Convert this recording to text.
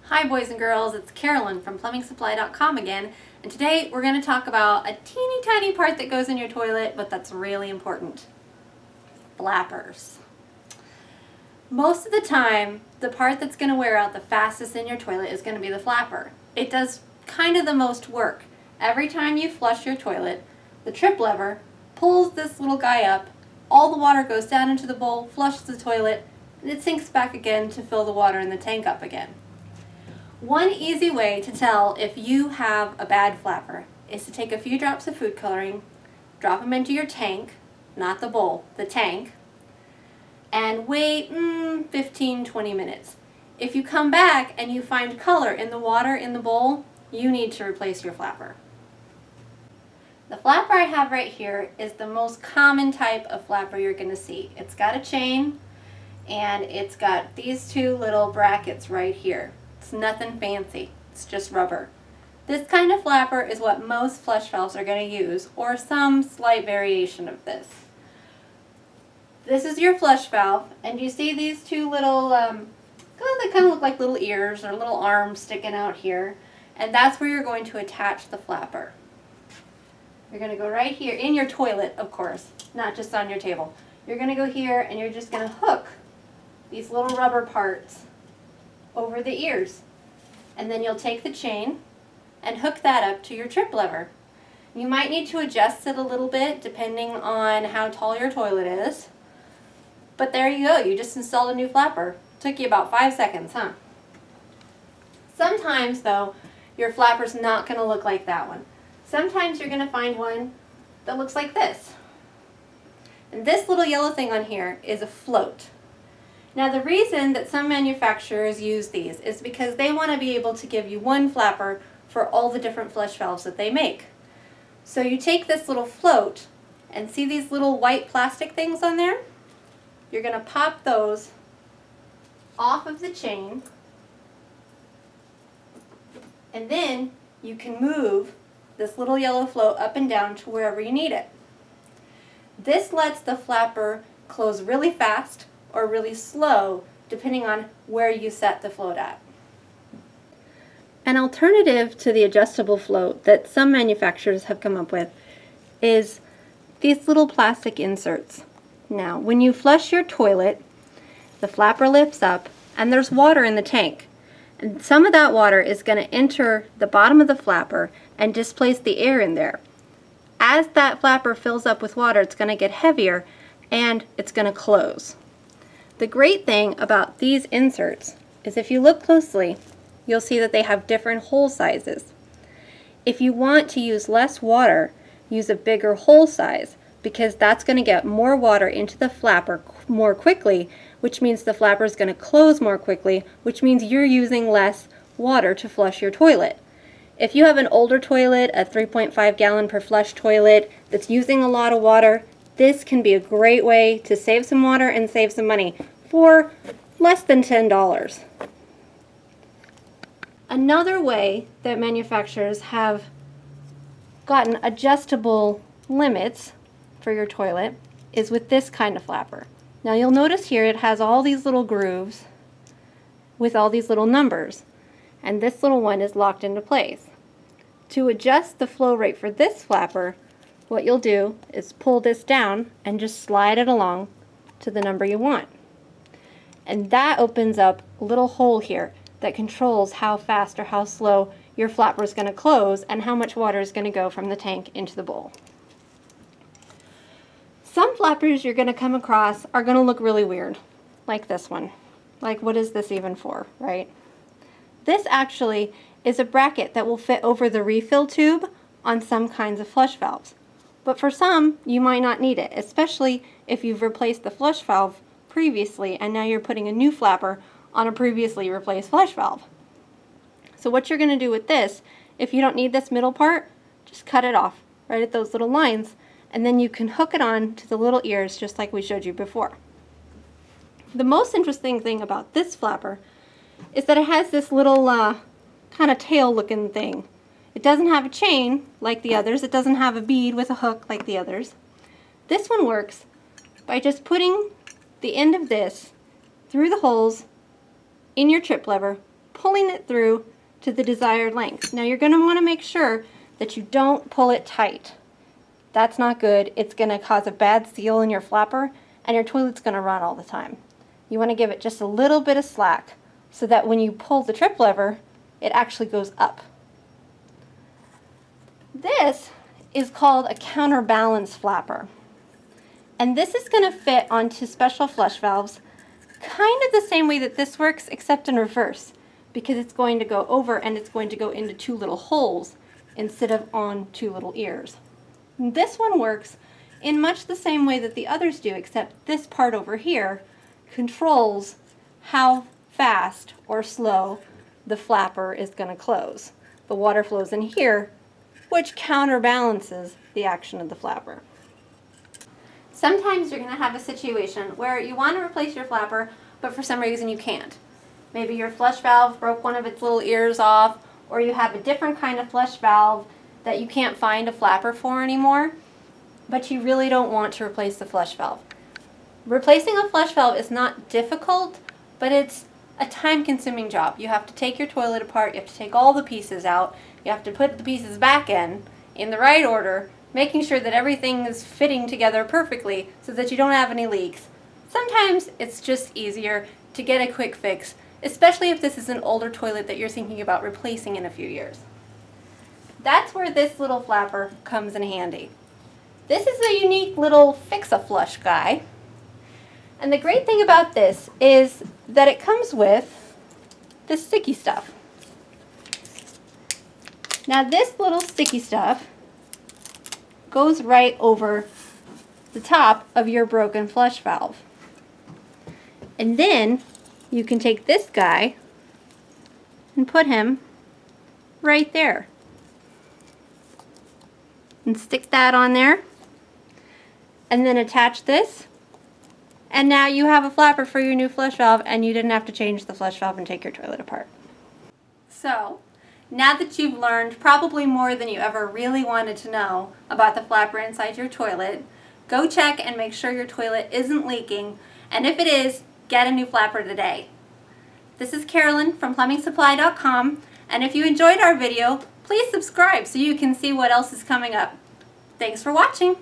Hi boys and girls, it's Carolyn from PlumbingSupply.com again, and today we're going to talk about a teeny tiny part that goes in your toilet, but that's really important. Flappers. Most of the time, the part that's going to wear out the fastest in your toilet is going to be the flapper. It does kind of the most work. Every time you flush your toilet, the trip lever pulls this little guy up, all the water goes down into the bowl, flushes the toilet, and it sinks back again to fill the water in the tank up again. One easy way to tell if you have a bad flapper is to take a few drops of food coloring, drop them into your tank, not the bowl, the tank, and wait 15-20 minutes. If you come back and you find color in the water in the bowl, you need to replace your flapper. The flapper I have right here is the most common type of flapper you're going to see. It's got a chain and it's got these two little brackets right here. It's nothing fancy, it's just rubber. This kind of flapper is what most flush valves are going to use, or some slight variation of this. This is your flush valve, and you see these two little, they kind of look like little ears or little arms sticking out here, and that's where you're going to attach the flapper. You're going to go right here, in your toilet of course, not just on your table. You're going to go here and you're just going to hook these little rubber parts over the ears, and then you'll take the chain and hook that up to your trip lever. You might need to adjust it a little bit depending on how tall your toilet is, but there you go, you just installed a new flapper. Took you about 5 seconds, huh? Sometimes though, your flapper's not going to look like that one. Sometimes you're going to find one that looks like this. And this little yellow thing on here is a float. Now the reason that some manufacturers use these is because they want to be able to give you one flapper for all the different flush valves that they make. So you take this little float and see these little white plastic things on there? You're going to pop those off of the chain, and then you can move this little yellow float up and down to wherever you need it. This lets the flapper close really fast or really slow, depending on where you set the float at. An alternative to the adjustable float that some manufacturers have come up with is these little plastic inserts. Now, when you flush your toilet, the flapper lifts up and there's water in the tank. And some of that water is going to enter the bottom of the flapper and displace the air in there. As that flapper fills up with water, it's going to get heavier and it's going to close. The great thing about these inserts is if you look closely, you'll see that they have different hole sizes. If you want to use less water, use a bigger hole size, because that's going to get more water into the flapper more quickly, which means the flapper is going to close more quickly, which means you're using less water to flush your toilet. If you have an older toilet, a 3.5 gallon per flush toilet that's using a lot of water, this can be a great way to save some water and save some money for less than $10. Another way that manufacturers have gotten adjustable limits for your toilet is with this kind of flapper. Now you'll notice here it has all these little grooves with all these little numbers, and this little one is locked into place. To adjust the flow rate for this flapper, what you'll do is pull this down and just slide it along to the number you want. And that opens up a little hole here that controls how fast or how slow your flapper is going to close and how much water is going to go from the tank into the bowl. Some flappers you're going to come across are going to look really weird, like this one. Like, what is this even for, right? This actually is a bracket that will fit over the refill tube on some kinds of flush valves. But for some, you might not need it, especially if you've replaced the flush valve previously and now you're putting a new flapper on a previously replaced flush valve. So what you're going to do with this, if you don't need this middle part, just cut it off right at those little lines, and then you can hook it on to the little ears just like we showed you before. The most interesting thing about this flapper is that it has this little kind of tail looking thing. It doesn't have a chain like the others. It doesn't have a bead with a hook like the others. This one works by just putting the end of this through the holes in your trip lever pulling it through to the desired length. Now you're going to want to make sure that you don't pull it tight. That's not good. It's going to cause a bad seal in your flapper and your toilet's going to run all the time. You want to give it just a little bit of slack so that when you pull the trip lever, it actually goes up. This is called a counterbalance flapper. And this is going to fit onto special flush valves kind of the same way that this works, except in reverse, because it's going to go over and it's going to go into two little holes instead of on two little ears. This one works in much the same way that the others do, except this part over here controls how fast or slow the flapper is going to close. The water flows in here, which counterbalances the action of the flapper. Sometimes you're going to have a situation where you want to replace your flapper, but for some reason you can't. Maybe your flush valve broke one of its little ears off, or you have a different kind of flush valve that you can't find a flapper for anymore, but you really don't want to replace the flush valve. Replacing a flush valve is not difficult, but it's a time-consuming job. You have to take your toilet apart, you have to take all the pieces out, you have to put the pieces back in the right order, making sure that everything is fitting together perfectly so that you don't have any leaks. Sometimes it's just easier to get a quick fix, especially if this is an older toilet that you're thinking about replacing in a few years. That's where this little flapper comes in handy. This is a unique little fix-a-flush guy. And the great thing about this is that it comes with this sticky stuff. Now this little sticky stuff goes right over the top of your broken flush valve. And then you can take this guy and put him right there. And stick that on there. And then attach this. And now you have a flapper for your new flush valve, and you didn't have to change the flush valve and take your toilet apart. So, now that you've learned probably more than you ever really wanted to know about the flapper inside your toilet, go check and make sure your toilet isn't leaking, and if it is, get a new flapper today. This is Carolyn from PlumbingSupply.com, and if you enjoyed our video, please subscribe so you can see what else is coming up. Thanks for watching.